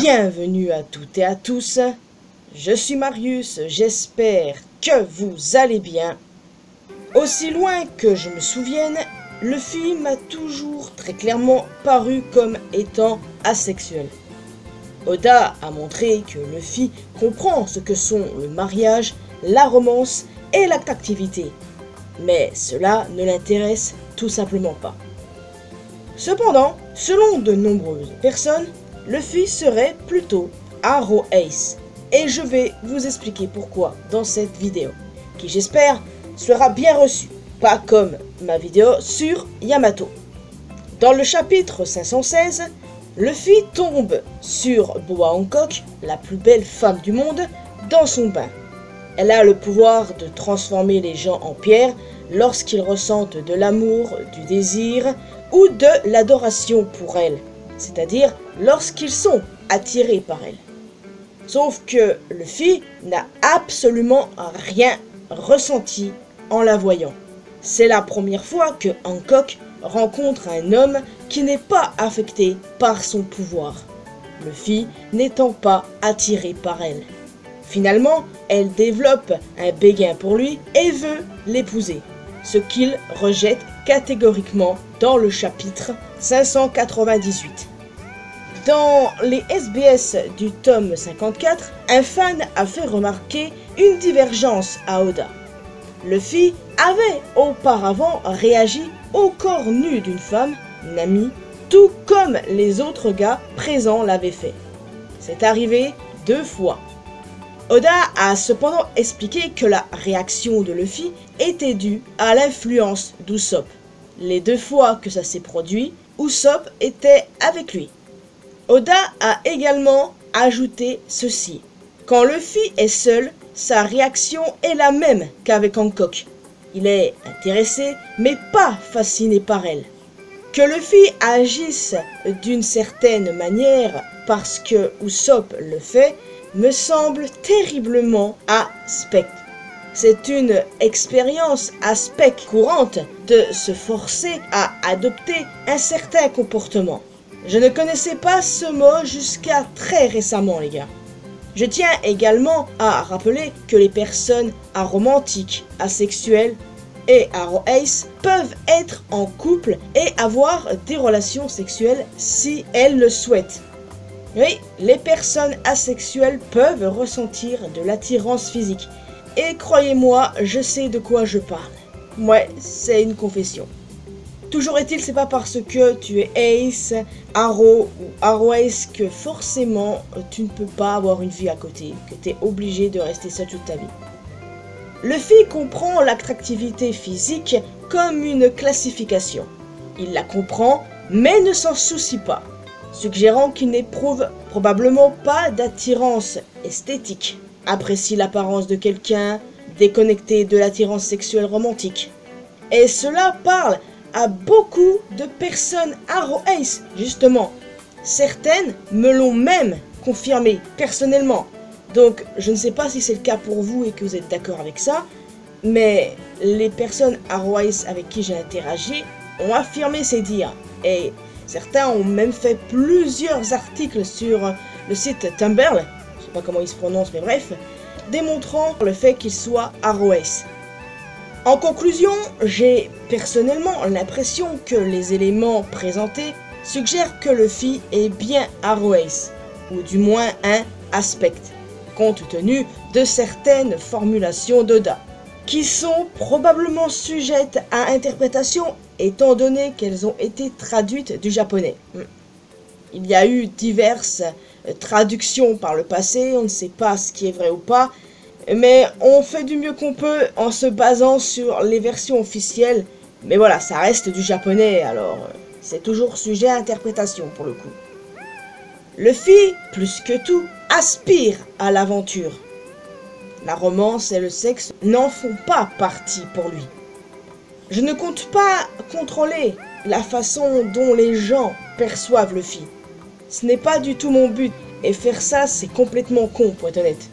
Bienvenue à toutes et à tous, je suis Marius, j'espère que vous allez bien. Aussi loin que je me souvienne, Luffy m'a toujours très clairement paru comme étant asexuel. Oda a montré que Luffy comprend ce que sont le mariage, la romance et l'attractivité, mais cela ne l'intéresse tout simplement pas. Cependant, selon de nombreuses personnes, Luffy serait plutôt Arrow Ace, et je vais vous expliquer pourquoi dans cette vidéo, qui j'espère sera bien reçue, pas comme ma vidéo sur Yamato. Dans le chapitre 516, Luffy tombe sur Boa Hancock, la plus belle femme du monde, dans son bain. Elle a le pouvoir de transformer les gens en pierre lorsqu'ils ressentent de l'amour, du désir ou de l'adoration pour elle, c'est-à-dire lorsqu'ils sont attirés par elle. Sauf que Luffy n'a absolument rien ressenti en la voyant. C'est la première fois que Hancock rencontre un homme qui n'est pas affecté par son pouvoir, Luffy n'étant pas attiré par elle. Finalement, elle développe un béguin pour lui et veut l'épouser, ce qu'il rejette catégoriquement dans le chapitre 598. Dans les SBS du tome 54, un fan a fait remarquer une divergence à Oda. Luffy avait auparavant réagi au corps nu d'une femme, Nami, tout comme les autres gars présents l'avaient fait. C'est arrivé 2 fois. Oda a cependant expliqué que la réaction de Luffy était due à l'influence d'Usopp. Les 2 fois que ça s'est produit, Usopp était avec lui. Oda a également ajouté ceci. Quand Luffy est seul, sa réaction est la même qu'avec Hancock. Il est intéressé, mais pas fasciné par elle. Que Luffy agisse d'une certaine manière parce que Usopp le fait, me semble terriblement aspect. C'est une expérience aspect courante de se forcer à adopter un certain comportement. Je ne connaissais pas ce mot jusqu'à très récemment, les gars. Je tiens également à rappeler que les personnes aromantiques, asexuelles et Arrow Ace peuvent être en couple et avoir des relations sexuelles si elles le souhaitent. Oui, les personnes asexuelles peuvent ressentir de l'attirance physique. Et croyez-moi, je sais de quoi je parle. Ouais, c'est une confession. Toujours est-il, c'est pas parce que tu es Ace, Arrow ou Arrow Ace que forcément tu ne peux pas avoir une vie à côté, que tu es obligé de rester seul toute ta vie. Luffy comprend l'attractivité physique comme une classification. Il la comprend, mais ne s'en soucie pas, suggérant qu'il n'éprouve probablement pas d'attirance esthétique, apprécie l'apparence de quelqu'un, déconnecté de l'attirance sexuelle romantique. Et cela parle à beaucoup de personnes Arrow Ace, justement. Certaines me l'ont même confirmé personnellement. Donc je ne sais pas si c'est le cas pour vous et que vous êtes d'accord avec ça, mais les personnes Arrow Ace avec qui j'ai interagi ont affirmé ces dires. Et certains ont même fait plusieurs articles sur le site Tumblr, je sais pas comment il se prononce mais bref, démontrant le fait qu'il soit Arrow Ace. En conclusion, j'ai personnellement l'impression que les éléments présentés suggèrent que Luffy est bien Arrow Ace, ou du moins un aspect, compte tenu de certaines formulations d'Oda, qui sont probablement sujettes à interprétation étant donné qu'elles ont été traduites du japonais. Il y a eu diverses traductions par le passé, on ne sait pas ce qui est vrai ou pas, mais on fait du mieux qu'on peut en se basant sur les versions officielles. Mais voilà, ça reste du japonais, alors c'est toujours sujet à interprétation pour le coup. Luffy, plus que tout, aspire à l'aventure. La romance et le sexe n'en font pas partie pour lui. Je ne compte pas contrôler la façon dont les gens perçoivent Luffy. Ce n'est pas du tout mon but, et faire ça c'est complètement con pour être honnête.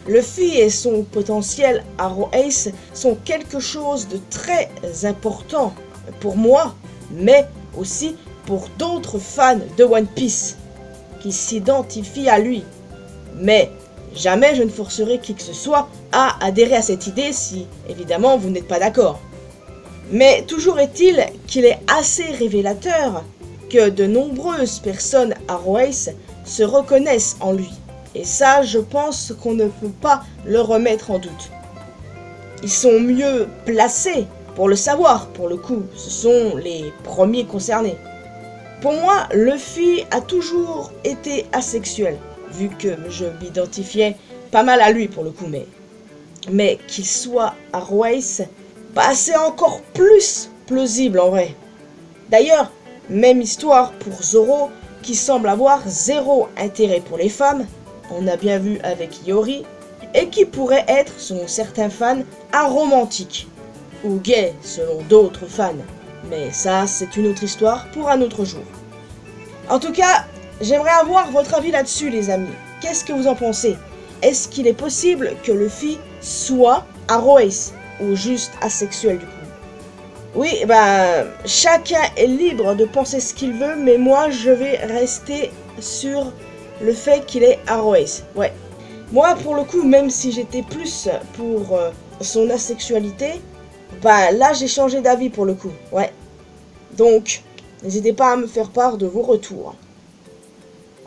Luffy et son potentiel Arrow Ace sont quelque chose de très important pour moi, mais aussi pour d'autres fans de One Piece. qui s'identifient à lui. Mais jamais je ne forcerai qui que ce soit à adhérer à cette idée si, évidemment, vous n'êtes pas d'accord. Mais toujours est-il qu'il est assez révélateur que de nombreuses personnes Arrowace se reconnaissent en lui. Et ça, je pense qu'on ne peut pas le remettre en doute. Ils sont mieux placés pour le savoir, pour le coup. Ce sont les premiers concernés. Pour moi, Luffy a toujours été asexuel, vu que je m'identifiais pas mal à lui pour le coup, mais qu'il soit Arrowace, bah c'est encore plus plausible en vrai. D'ailleurs, même histoire pour Zoro, qui semble avoir zéro intérêt pour les femmes, on a bien vu avec Yori, et qui pourrait être, selon certains fans, aromantique, ou gay selon d'autres fans. Mais ça, c'est une autre histoire pour un autre jour. En tout cas, j'aimerais avoir votre avis là-dessus, les amis. Qu'est-ce que vous en pensez? Est-ce qu'il est possible que Luffy soit Arrowace, ou juste asexuel du coup? Oui, ben, chacun est libre de penser ce qu'il veut, mais moi, je vais rester sur le fait qu'il est Arrowace. Ouais. Moi, pour le coup, même si j'étais plus pour son asexualité, bah là, j'ai changé d'avis pour le coup. Ouais. Donc, n'hésitez pas à me faire part de vos retours.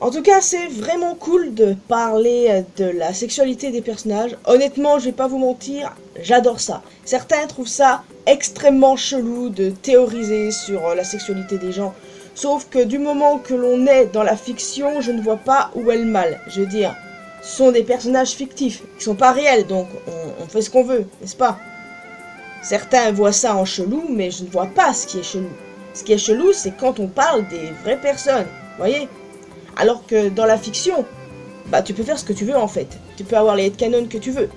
En tout cas, c'est vraiment cool de parler de la sexualité des personnages. Honnêtement, je vais pas vous mentir, j'adore ça. Certains trouvent ça extrêmement chelou de théoriser sur la sexualité des gens. Sauf que du moment que l'on est dans la fiction, je ne vois pas où est le mal. Je veux dire, ce sont des personnages fictifs, qui sont pas réels, donc on fait ce qu'on veut, n'est-ce pas? Certains voient ça en chelou, mais je ne vois pas ce qui est chelou. Ce qui est chelou, c'est quand on parle des vraies personnes, voyez? Alors que dans la fiction, bah tu peux faire ce que tu veux en fait. Tu peux avoir les headcanons que tu veux.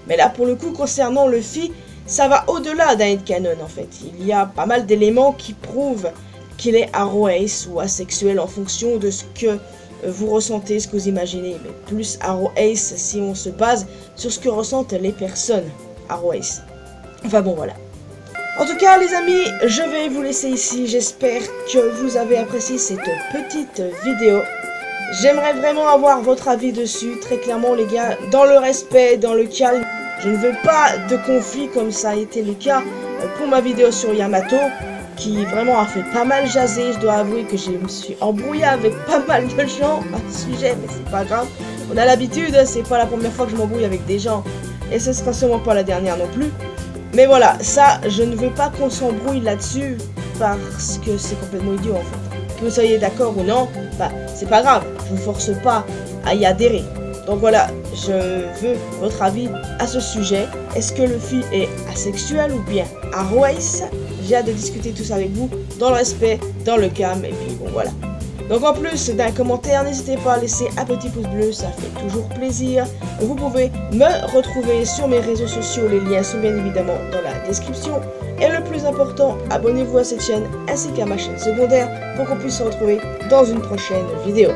Mais là, pour le coup, concernant Luffy, ça va au-delà d'un headcanon en fait. Il y a pas mal d'éléments qui prouvent qu'il est Arrowace ou asexuel en fonction de ce que vous ressentez, ce que vous imaginez. Mais plus Arrowace si on se base sur ce que ressentent les personnes Arrowace. Enfin bon, voilà. En tout cas, les amis, je vais vous laisser ici. J'espère que vous avez apprécié cette petite vidéo. J'aimerais vraiment avoir votre avis dessus, très clairement les gars, dans le respect, dans le calme. Je ne veux pas de conflit comme ça a été le cas pour ma vidéo sur Yamato, qui vraiment a fait pas mal jaser. Je dois avouer que je me suis embrouillé avec pas mal de gens à ce sujet, mais c'est pas grave. On a l'habitude, c'est pas la première fois que je m'embrouille avec des gens, et ce sera sûrement pas la dernière non plus. Mais voilà, ça, je ne veux pas qu'on s'embrouille là-dessus, parce que c'est complètement idiot en fait. Que vous soyez d'accord ou non, bah, c'est pas grave, je vous force pas à y adhérer. Donc voilà, je veux votre avis à ce sujet. Est-ce que Luffy est asexuel ou bien Arrowace? J'ai hâte de discuter tout ça avec vous, dans le respect, dans le calme, et puis bon voilà. Donc en plus d'un commentaire, n'hésitez pas à laisser un petit pouce bleu, ça fait toujours plaisir. Vous pouvez me retrouver sur mes réseaux sociaux, les liens sont bien évidemment dans la description. Et le plus important, abonnez-vous à cette chaîne ainsi qu'à ma chaîne secondaire pour qu'on puisse se retrouver dans une prochaine vidéo.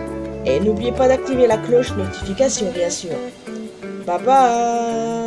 Et n'oubliez pas d'activer la cloche notification bien sûr. Bye bye.